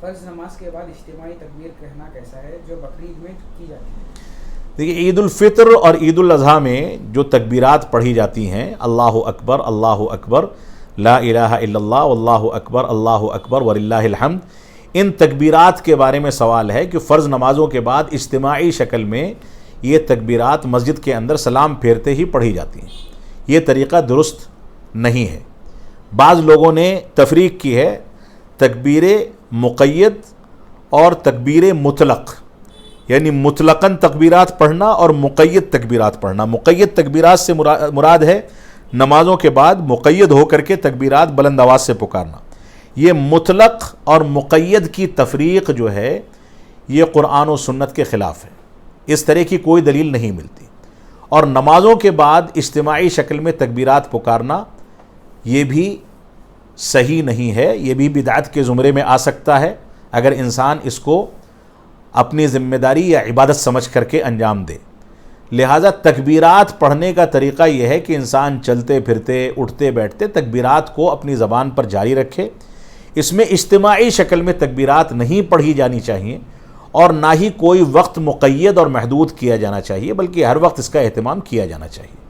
فرض نماز کے بعد اجتماعی تکبیر کہنا کیسا ہے جو بقرعید میں کی جاتی ہے؟ دیکھیے، عید الفطر اور عید الاضحیٰ میں جو تکبیرات پڑھی جاتی ہیں، اللہ اکبر، لا الہ الا اللہ، اللہ اکبر وللہ الحمد، ان تکبیرات کے بارے میں سوال ہے کہ فرض نمازوں کے بعد اجتماعی شکل میں یہ تکبیرات مسجد کے اندر سلام پھیرتے ہی پڑھی جاتی ہیں۔ یہ طریقہ درست نہیں ہے۔ بعض لوگوں نے تفریق کی ہے تکبیر مقید اور تکبیر مطلق، یعنی مطلقاً تکبیرات پڑھنا اور مقید تکبیرات پڑھنا۔ مقید تکبیرات سے مراد ہے نمازوں کے بعد مقید ہو کر کے تکبیرات بلند آواز سے پکارنا۔ یہ مطلق اور مقید کی تفریق جو ہے یہ قرآن و سنت کے خلاف ہے، اس طرح کی کوئی دلیل نہیں ملتی۔ اور نمازوں کے بعد اجتماعی شکل میں تکبیرات پکارنا یہ بھی صحیح نہیں ہے، یہ بھی بدعت کے زمرے میں آ سکتا ہے اگر انسان اس کو اپنی ذمہ داری یا عبادت سمجھ کر کے انجام دے۔ لہٰذا تکبیرات پڑھنے کا طریقہ یہ ہے کہ انسان چلتے پھرتے اٹھتے بیٹھتے تکبیرات کو اپنی زبان پر جاری رکھے۔ اس میں اجتماعی شکل میں تکبیرات نہیں پڑھی جانی چاہیے اور نہ ہی کوئی وقت مقید اور محدود کیا جانا چاہیے، بلکہ ہر وقت اس کا اہتمام کیا جانا چاہیے۔